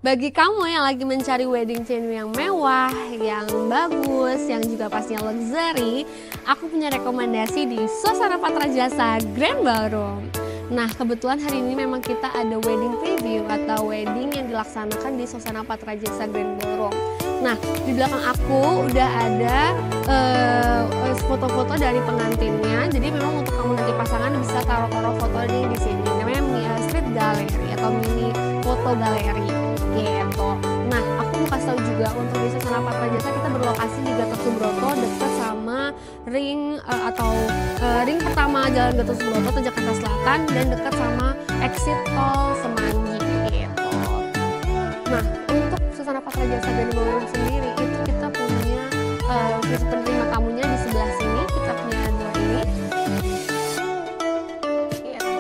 Bagi kamu yang lagi mencari wedding venue yang mewah, yang bagus, yang juga pastinya luxury, aku punya rekomendasi di Suasana Patra Jasa Grand Ballroom. Nah, kebetulan hari ini memang kita ada wedding preview atau wedding yang dilaksanakan di Suasana Patra Jasa Grand Ballroom. Nah, di belakang aku udah ada foto-foto dari pengantinnya. Jadi memang untuk kamu nanti pasangan bisa taruh-taruh foto di sini. Namanya street gallery atau mini foto galeri gitu. Nah, aku mau kasih tahu juga untuk di Suasana Patra Jasa kita berlokasi di Gatot Subroto dekat sama ring ring pertama Jalan Gatot Subroto Jakarta Selatan dan dekat sama exit tol Semanggi gitu. Nah, untuk Suasana Patra Jasa Grand Ballroom sendiri itu kita punya penerima tamunya di sebelah sini, kita punya dua ini gitu.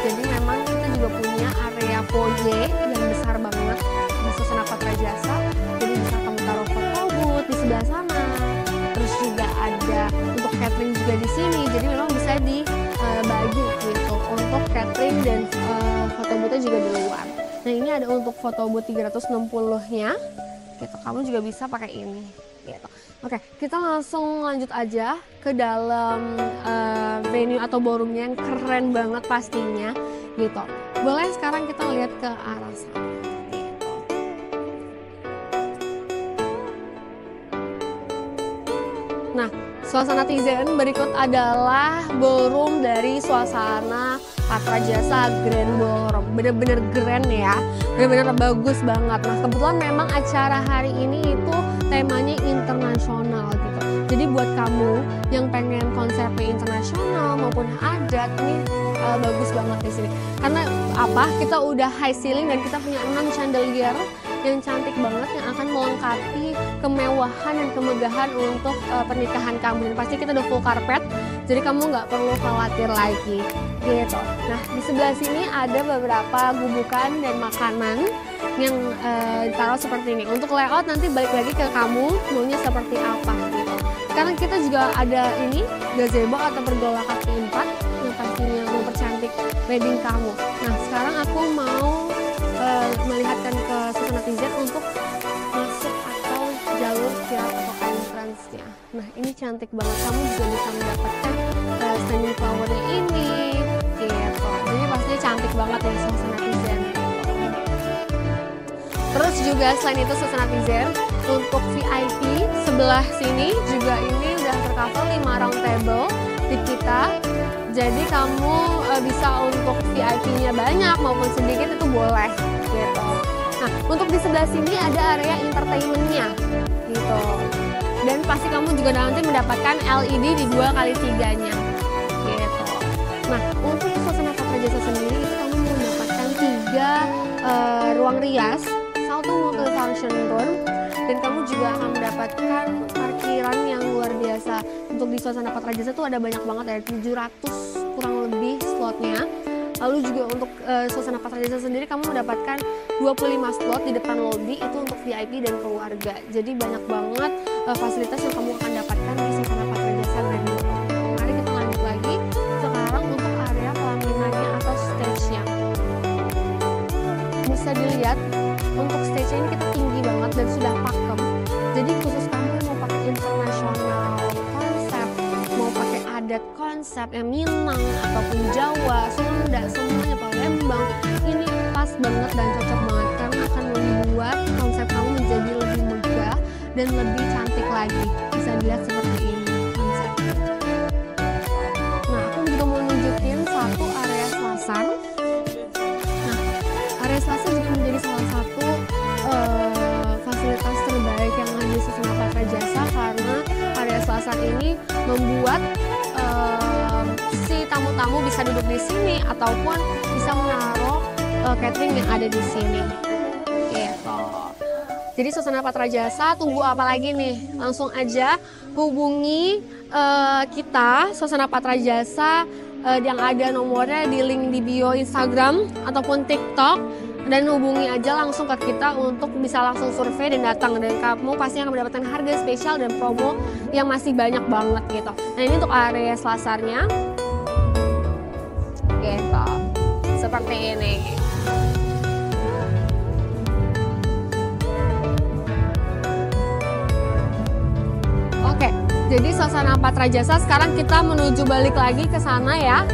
Jadi memang kita juga punya area foyer yang besar banget di Suasana Patra Jasa. Jadi bisa kamu taruh foto booth di sebelah sana. Terus juga ada untuk catering juga di sini. Jadi memang bisa dibagi gitu untuk catering dan foto boothnya juga di luar. Nah, ini ada untuk foto booth 360-nya gitu. Kamu juga bisa pakai ini gitu. Oke, kita langsung lanjut aja ke dalam venue atau ballroomnya yang keren banget pastinya gitu. Boleh sekarang kita lihat ke arah sana gitu. Nah, suasana Tizen berikut adalah ballroom dari Suasana Patra Jasa Grand Ballroom. Bener-bener keren ya, bener-bener bagus banget. Nah, kebetulan memang acara hari ini itu temanya internasional gitu. Jadi buat kamu yang pengen konsepnya internasional maupun adat, ini bagus banget di sini. Karena apa? Kita udah high ceiling dan kita punya 6 chandelier yang cantik banget yang akan melengkapi kemewahan dan kemegahan untuk pernikahan kamu. Dan pasti kita udah full carpet, jadi kamu nggak perlu khawatir lagi gitu. Nah, di sebelah sini ada beberapa gubukan dan makanan yang ditaruh seperti ini. Untuk layout nanti balik lagi ke kamu maunya seperti apa gitu. Sekarang kita juga ada ini gazebo atau pergola kaki 4 yang pastinya mempercantik wedding kamu. Nah, sekarang aku mau melihatkan ke Suasana Tizen untuk masuk atau jalur kirap atau entrance-nya. Nah, ini cantik banget. Kamu juga bisa mendapatkan standing flower-nya ini gitu. Jadi pastinya cantik banget ya Suasana Tizen. Terus juga selain itu Suasana Tizen untuk VIP sebelah sini juga ini udah tercover 5 round table di kita. Jadi kamu bisa untuk VIP-nya banyak maupun sedikit itu boleh gitu. Nah, untuk di sebelah sini ada area entertainment-nya gitu. Dan pasti kamu juga nanti mendapatkan LED di 2x3-nya gitu. Nah, untuk Suasana Patra Jasa sendiri itu kamu mendapatkan 3 ruang rias, satu multi-function room, dan kamu juga akan mendapatkan parkiran yang luar biasa. Untuk di Suasana Patra Jasa tuh ada banyak banget ya, 700 kurang lebih slotnya. Lalu juga untuk Suasana Patra Jasa sendiri kamu mendapatkan 25 slot di depan lobby itu untuk VIP dan keluarga. Jadi banyak banget fasilitas yang kamu akan dapatkan di Suasana Patra Jasa Grand Ballroom. Mari kita lanjut lagi sekarang untuk area pelaminannya atau stage-nya. Bisa dilihat untuk stage-nya ini kita tinggi banget dan sudah pakem. Jadi khusus kamu yang mau pakai internasional konsep, mau pakai adat konsep yang Minang ataupun Jawa, Sunda, semuanya Palembang, ini pas banget dan cocok banget karena akan membuat konsep kamu menjadi lebih megah dan lebih cantik lagi. Bisa dilihat seperti ini konsepnya. Nah, aku juga mau nunjukin satu area selasar. Nah, area selasar juga menjadi salah satu fasilitas terbaik yang ada di Suasana Patra Jasa karena area selasar ini membuat si tamu-tamu bisa duduk di sini ataupun bisa menaruh catering yang ada di sini gitu. Jadi Suasana Patra Jasa tunggu apa lagi nih? Langsung aja hubungi kita Suasana Patra Jasa yang ada nomornya di link di bio Instagram ataupun TikTok, dan hubungi aja langsung ke kita untuk bisa langsung survei dan datang, dan kamu pasti akan mendapatkan harga spesial dan promo yang masih banyak banget gitu. Nah, ini untuk area selasarnya gitu, seperti ini. Jadi suasana Patra Jasa sekarang kita menuju balik lagi ke sana ya.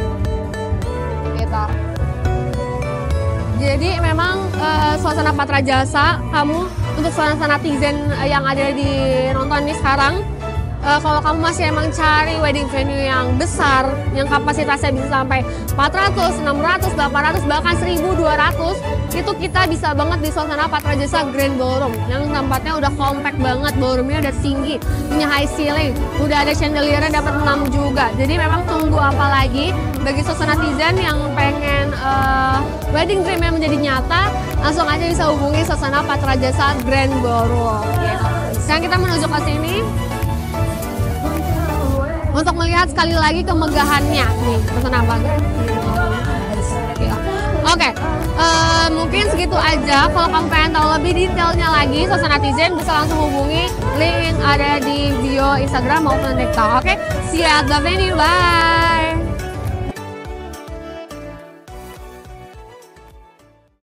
Gitu. Jadi memang suasana Patra Jasa, kamu untuk suasana netizen yang ada di nonton ini sekarang, kalau kamu masih emang cari wedding venue yang besar, yang kapasitasnya bisa sampai 400, 600, 800, bahkan 1200, itu kita bisa banget di suasana Patra Jasa Grand Ballroom yang tempatnya udah compact banget, ballroomnya udah tinggi, punya high ceiling, udah ada chandeliernya dapat 6 juga. Jadi memang tunggu apa lagi bagi suasana netizen yang pengen wedding dreamnya menjadi nyata, langsung aja bisa hubungi suasana Patra Jasa Grand Ballroom. Gitu. Sekarang kita menuju ke sini untuk melihat sekali lagi kemegahannya nih, pesan apa? Oke, mungkin segitu aja. Kalau kamu pengen tahu lebih detailnya lagi suasana netizen, bisa langsung hubungi link yang ada di bio Instagram maupun TikTok. Oke, see you at the venue, bye.